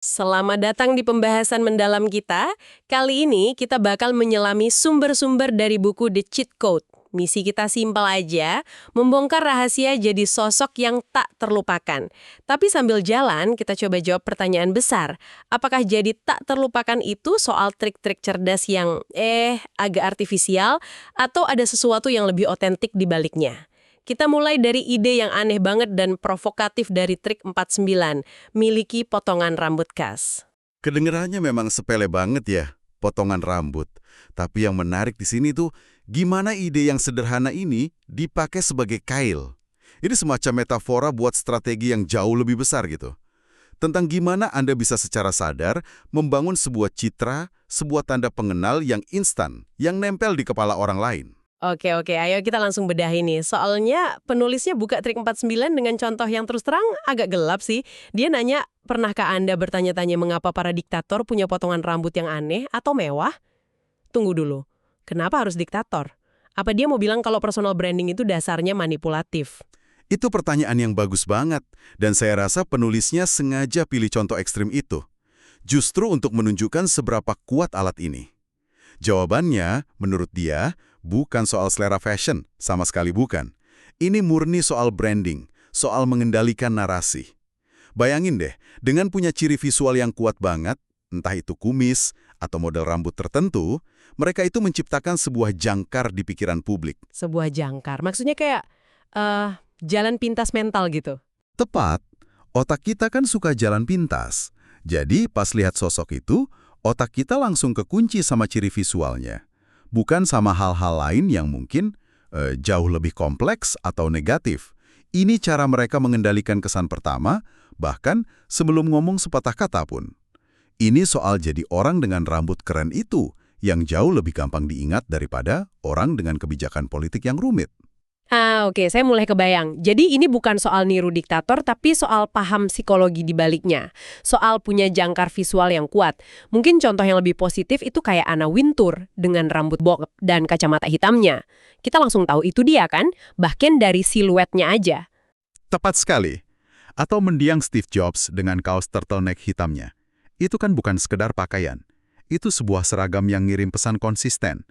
Selamat datang di pembahasan mendalam kita. Kali ini kita bakal menyelami sumber-sumber dari buku The Cheat Code. Misi kita simpel aja, membongkar rahasia jadi sosok yang tak terlupakan. Tapi sambil jalan, kita coba jawab pertanyaan besar. Apakah jadi tak terlupakan itu soal trik-trik cerdas yang agak artifisial, atau ada sesuatu yang lebih otentik di baliknya? Kita mulai dari ide yang aneh banget dan provokatif dari trik 49, miliki potongan rambut khas. Kedengarannya memang sepele banget ya, potongan rambut. Tapi yang menarik di sini tuh, gimana ide yang sederhana ini dipakai sebagai kail. Ini semacam metafora buat strategi yang jauh lebih besar gitu. Tentang gimana Anda bisa secara sadar membangun sebuah citra, sebuah tanda pengenal yang instan, yang nempel di kepala orang lain. Oke, ayo kita langsung bedah ini. Soalnya penulisnya buka trik 49 dengan contoh yang terus terang agak gelap sih. Dia nanya, pernahkah Anda bertanya-tanya mengapa para diktator punya potongan rambut yang aneh atau mewah? Tunggu dulu, kenapa harus diktator? Apa dia mau bilang kalau personal branding itu dasarnya manipulatif? Itu pertanyaan yang bagus banget, dan saya rasa penulisnya sengaja pilih contoh ekstrim itu. Justru untuk menunjukkan seberapa kuat alat ini. Jawabannya, menurut dia, bukan soal selera fashion, sama sekali bukan. Ini murni soal branding, soal mengendalikan narasi. Bayangin deh, dengan punya ciri visual yang kuat banget, entah itu kumis atau model rambut tertentu, mereka itu menciptakan sebuah jangkar di pikiran publik. Sebuah jangkar, maksudnya kayak jalan pintas mental gitu. Tepat, otak kita kan suka jalan pintas. Jadi pas lihat sosok itu, otak kita langsung kekunci sama ciri visualnya. Bukan sama hal-hal lain yang mungkin jauh lebih kompleks atau negatif. Ini cara mereka mengendalikan kesan pertama, bahkan sebelum ngomong sepatah kata pun. Ini soal jadi orang dengan rambut keren itu, yang jauh lebih gampang diingat daripada orang dengan kebijakan politik yang rumit. Oke, saya mulai kebayang. Jadi ini bukan soal niru diktator, tapi soal paham psikologi di baliknya. Soal punya jangkar visual yang kuat. Mungkin contoh yang lebih positif itu kayak Anna Wintour dengan rambut bob dan kacamata hitamnya. Kita langsung tahu itu dia kan, bahkan dari siluetnya aja. Tepat sekali. Atau mendiang Steve Jobs dengan kaos turtleneck hitamnya. Itu kan bukan sekedar pakaian. Itu sebuah seragam yang ngirim pesan konsisten.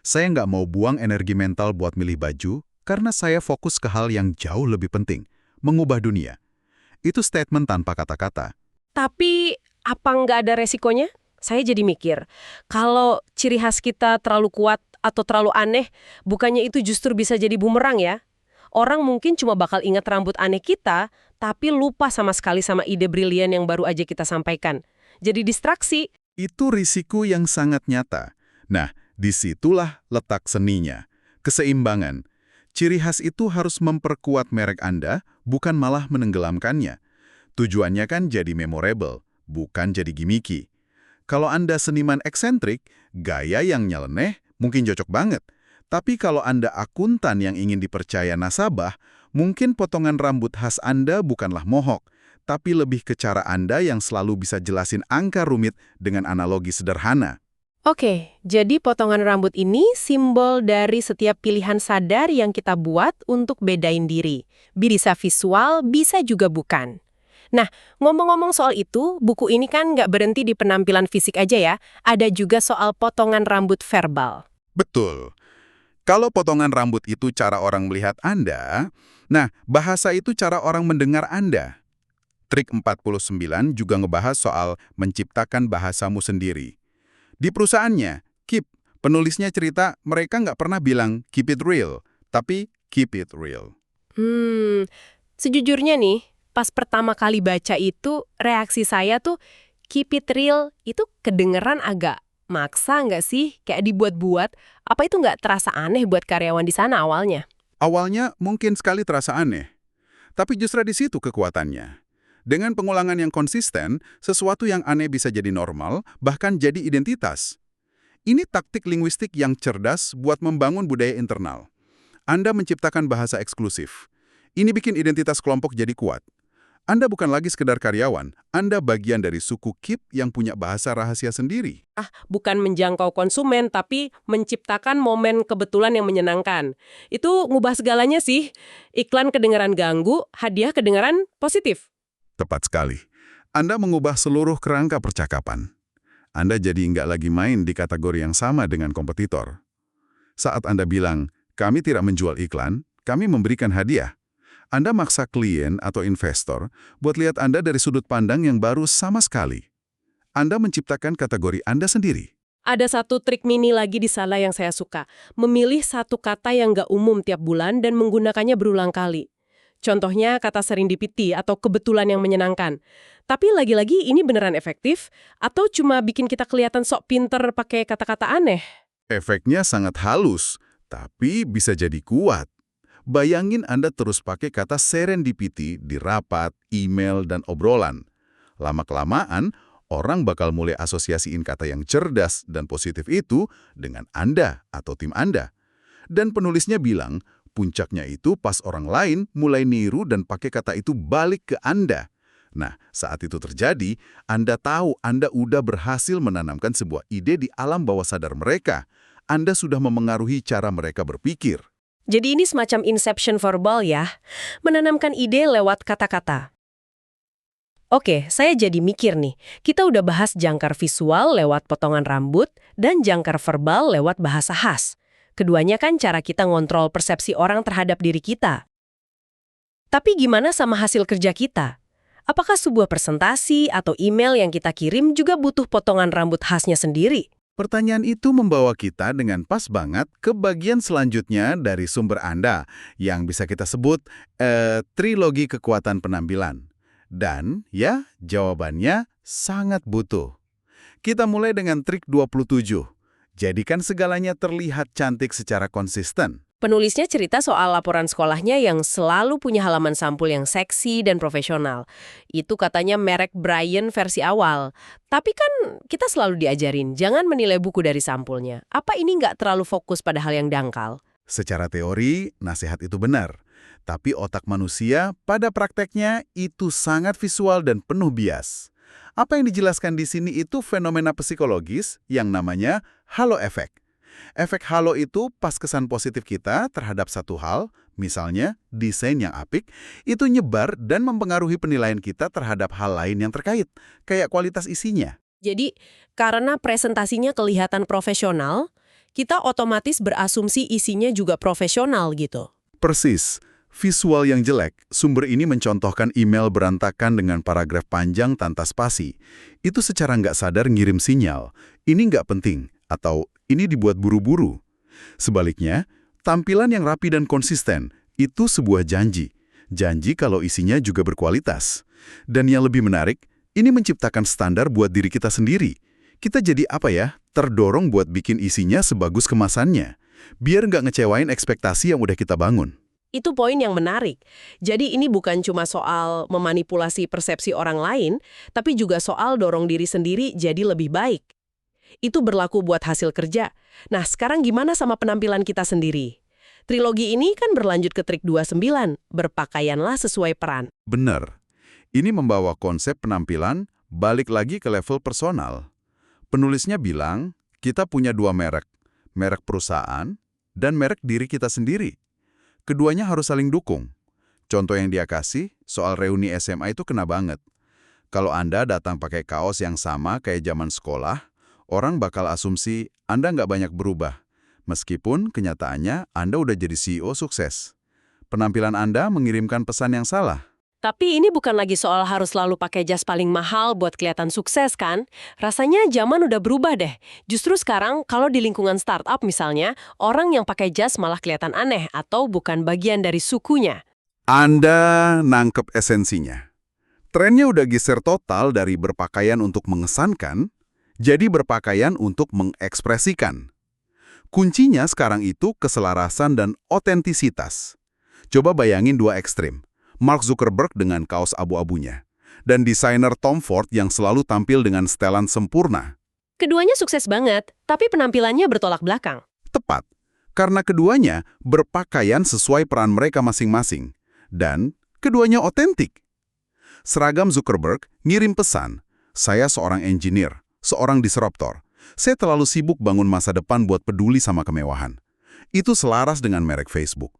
Saya nggak mau buang energi mental buat milih baju, karena saya fokus ke hal yang jauh lebih penting, mengubah dunia. Itu statement tanpa kata-kata. Tapi apa nggak ada resikonya? Saya jadi mikir, kalau ciri khas kita terlalu kuat atau terlalu aneh, bukannya itu justru bisa jadi bumerang ya? Orang mungkin cuma bakal ingat rambut aneh kita, tapi lupa sama sekali sama ide brilian yang baru aja kita sampaikan. Jadi distraksi. Itu risiko yang sangat nyata. Nah, disitulah letak seninya. Keseimbangan. Ciri khas itu harus memperkuat merek Anda, bukan malah menenggelamkannya. Tujuannya kan jadi memorable, bukan jadi gimmicky. Kalau Anda seniman eksentrik, gaya yang nyeleneh mungkin cocok banget. Tapi kalau Anda akuntan yang ingin dipercaya nasabah, mungkin potongan rambut khas Anda bukanlah mohok, tapi lebih ke cara Anda yang selalu bisa jelasin angka rumit dengan analogi sederhana. Oke, jadi potongan rambut ini simbol dari setiap pilihan sadar yang kita buat untuk bedain diri. Bisa visual, bisa juga bukan. Nah, ngomong-ngomong soal itu, buku ini kan nggak berhenti di penampilan fisik aja ya. Ada juga soal potongan rambut verbal. Betul. Kalau potongan rambut itu cara orang melihat Anda, nah, bahasa itu cara orang mendengar Anda. Trik 49 juga ngebahas soal menciptakan bahasamu sendiri. Di perusahaannya, Keep, penulisnya cerita mereka nggak pernah bilang keep it real, tapi keep it real. Sejujurnya nih, pas pertama kali baca itu, reaksi saya tuh keep it real itu kedengeran agak maksa nggak sih? Kayak dibuat-buat. Apa itu nggak terasa aneh buat karyawan di sana awalnya? Awalnya mungkin sekali terasa aneh, tapi justru di situ kekuatannya. Dengan pengulangan yang konsisten, sesuatu yang aneh bisa jadi normal, bahkan jadi identitas. Ini taktik linguistik yang cerdas buat membangun budaya internal. Anda menciptakan bahasa eksklusif. Ini bikin identitas kelompok jadi kuat. Anda bukan lagi sekedar karyawan, Anda bagian dari suku Keep yang punya bahasa rahasia sendiri. Bukan menjangkau konsumen, tapi menciptakan momen kebetulan yang menyenangkan. Itu ngubah segalanya sih. Iklan kedengeran ganggu, hadiah kedengeran positif. Tepat sekali. Anda mengubah seluruh kerangka percakapan. Anda jadi nggak lagi main di kategori yang sama dengan kompetitor. Saat Anda bilang, kami tidak menjual iklan, kami memberikan hadiah. Anda maksa klien atau investor buat lihat Anda dari sudut pandang yang baru sama sekali. Anda menciptakan kategori Anda sendiri. Ada satu trik mini lagi di sana yang saya suka. Memilih satu kata yang nggak umum tiap bulan dan menggunakannya berulang kali. Contohnya kata serendipity atau kebetulan yang menyenangkan. Tapi lagi-lagi ini beneran efektif? Atau cuma bikin kita kelihatan sok pinter pakai kata-kata aneh? Efeknya sangat halus, tapi bisa jadi kuat. Bayangin Anda terus pakai kata serendipity di rapat, email, dan obrolan. Lama-kelamaan, orang bakal mulai asosiasiin kata yang cerdas dan positif itu dengan Anda atau tim Anda. Dan penulisnya bilang, puncaknya itu pas orang lain mulai niru dan pakai kata itu balik ke Anda. Nah, saat itu terjadi, Anda tahu Anda udah berhasil menanamkan sebuah ide di alam bawah sadar mereka. Anda sudah memengaruhi cara mereka berpikir. Jadi ini semacam inception verbal ya, menanamkan ide lewat kata-kata. Oke, saya jadi mikir nih, kita udah bahas jangkar visual lewat potongan rambut dan jangkar verbal lewat bahasa khas. Keduanya kan cara kita ngontrol persepsi orang terhadap diri kita. Tapi gimana sama hasil kerja kita? Apakah sebuah presentasi atau email yang kita kirim juga butuh potongan rambut khasnya sendiri? Pertanyaan itu membawa kita dengan pas banget ke bagian selanjutnya dari sumber Anda, yang bisa kita sebut trilogi kekuatan penampilan. Dan ya, jawabannya sangat butuh. Kita mulai dengan trik 27. Jadikan segalanya terlihat cantik secara konsisten. Penulisnya cerita soal laporan sekolahnya yang selalu punya halaman sampul yang seksi dan profesional. Itu katanya merek Brian versi awal. Tapi kan kita selalu diajarin, jangan menilai buku dari sampulnya. Apa ini nggak terlalu fokus pada hal yang dangkal? Secara teori, nasihat itu benar. Tapi otak manusia pada prakteknya itu sangat visual dan penuh bias. Apa yang dijelaskan di sini itu fenomena psikologis yang namanya halo effect. Efek halo itu pas kesan positif kita terhadap satu hal, misalnya desain yang apik, itu nyebar dan mempengaruhi penilaian kita terhadap hal lain yang terkait, kayak kualitas isinya. Jadi, karena presentasinya kelihatan profesional, kita otomatis berasumsi isinya juga profesional gitu. Persis. Visual yang jelek, sumber ini mencontohkan email berantakan dengan paragraf panjang tanpa spasi. Itu secara nggak sadar ngirim sinyal, ini nggak penting, atau ini dibuat buru-buru. Sebaliknya, tampilan yang rapi dan konsisten, itu sebuah janji. Janji kalau isinya juga berkualitas. Dan yang lebih menarik, ini menciptakan standar buat diri kita sendiri. Kita jadi terdorong buat bikin isinya sebagus kemasannya. Biar nggak ngecewain ekspektasi yang udah kita bangun. Itu poin yang menarik. Jadi ini bukan cuma soal memanipulasi persepsi orang lain, tapi juga soal dorong diri sendiri jadi lebih baik. Itu berlaku buat hasil kerja. Nah, sekarang gimana sama penampilan kita sendiri? Trilogi ini kan berlanjut ke trik 29, berpakaianlah sesuai peran. Benar. Ini membawa konsep penampilan balik lagi ke level personal. Penulisnya bilang, kita punya dua merek perusahaan dan merek diri kita sendiri. Keduanya harus saling dukung. Contoh yang dia kasih, soal reuni SMA itu kena banget. Kalau Anda datang pakai kaos yang sama kayak zaman sekolah, orang bakal asumsi Anda nggak banyak berubah. Meskipun kenyataannya Anda udah jadi CEO sukses. Penampilan Anda mengirimkan pesan yang salah. Tapi ini bukan lagi soal harus selalu pakai jas paling mahal buat kelihatan sukses kan? Rasanya zaman udah berubah deh. Justru sekarang kalau di lingkungan startup misalnya, orang yang pakai jas malah kelihatan aneh atau bukan bagian dari sukunya. Anda nangkep esensinya. Trennya udah geser total dari berpakaian untuk mengesankan, jadi berpakaian untuk mengekspresikan. Kuncinya sekarang itu keselarasan dan otentisitas. Coba bayangin dua ekstrim. Mark Zuckerberg dengan kaos abu-abunya, dan desainer Tom Ford yang selalu tampil dengan setelan sempurna. Keduanya sukses banget, tapi penampilannya bertolak belakang. Tepat, karena keduanya berpakaian sesuai peran mereka masing-masing, dan keduanya otentik. Seragam Zuckerberg ngirim pesan, saya seorang engineer, seorang disruptor. Saya terlalu sibuk bangun masa depan buat peduli sama kemewahan. Itu selaras dengan merek Facebook.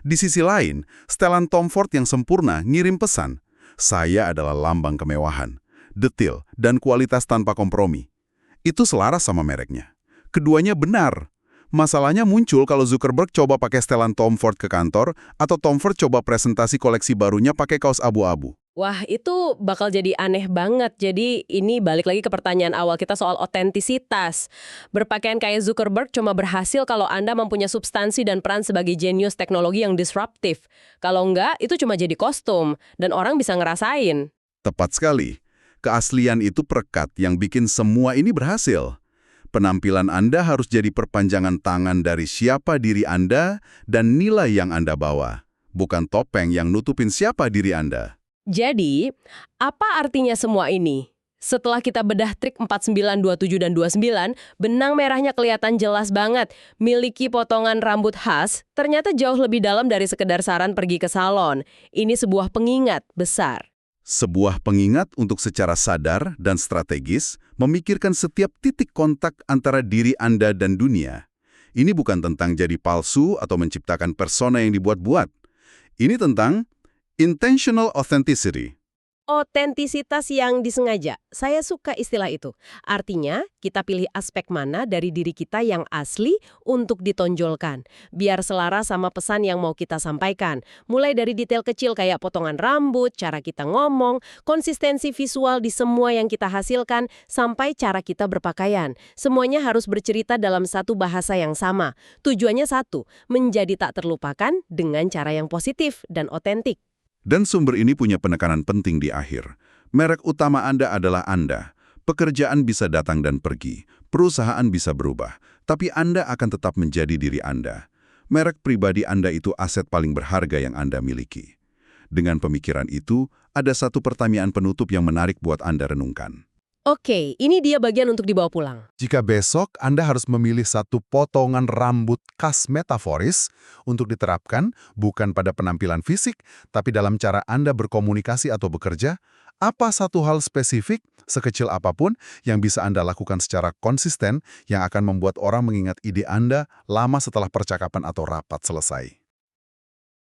Di sisi lain, setelan Tom Ford yang sempurna ngirim pesan, saya adalah lambang kemewahan. detail, dan kualitas tanpa kompromi. Itu selaras sama mereknya. Keduanya benar. Masalahnya muncul kalau Zuckerberg coba pakai setelan Tom Ford ke kantor, atau Tom Ford coba presentasi koleksi barunya pakai kaos abu-abu. Wah, itu bakal jadi aneh banget. Jadi ini balik lagi ke pertanyaan awal kita soal otentisitas. Berpakaian kayak Zuckerberg cuma berhasil kalau Anda mempunyai substansi dan peran sebagai jenius teknologi yang disruptif. Kalau enggak, itu cuma jadi kostum, dan orang bisa ngerasain. Tepat sekali. Keaslian itu perekat yang bikin semua ini berhasil. Penampilan Anda harus jadi perpanjangan tangan dari siapa diri Anda dan nilai yang Anda bawa. Bukan topeng yang nutupin siapa diri Anda. Jadi, apa artinya semua ini? Setelah kita bedah trik 49, 27, dan 29, benang merahnya kelihatan jelas banget. Miliki potongan rambut khas, ternyata jauh lebih dalam dari sekedar saran pergi ke salon. Ini sebuah pengingat besar. Sebuah pengingat untuk secara sadar dan strategis memikirkan setiap titik kontak antara diri Anda dan dunia. Ini bukan tentang jadi palsu atau menciptakan persona yang dibuat-buat. Ini tentang intentional authenticity. Otentisitas yang disengaja. Saya suka istilah itu. Artinya, kita pilih aspek mana dari diri kita yang asli untuk ditonjolkan. Biar selaras sama pesan yang mau kita sampaikan. Mulai dari detail kecil kayak potongan rambut, cara kita ngomong, konsistensi visual di semua yang kita hasilkan, sampai cara kita berpakaian. Semuanya harus bercerita dalam satu bahasa yang sama. Tujuannya satu, menjadi tak terlupakan dengan cara yang positif dan otentik. Dan sumber ini punya penekanan penting di akhir. Merek utama Anda adalah Anda. Pekerjaan bisa datang dan pergi, perusahaan bisa berubah, tapi Anda akan tetap menjadi diri Anda. Merek pribadi Anda itu aset paling berharga yang Anda miliki. Dengan pemikiran itu, ada satu pertanyaan penutup yang menarik buat Anda renungkan. Oke, ini dia bagian untuk dibawa pulang. Jika besok Anda harus memilih satu potongan rambut khas metaforis untuk diterapkan bukan pada penampilan fisik, tapi dalam cara Anda berkomunikasi atau bekerja, apa satu hal spesifik, sekecil apapun, yang bisa Anda lakukan secara konsisten yang akan membuat orang mengingat ide Anda lama setelah percakapan atau rapat selesai?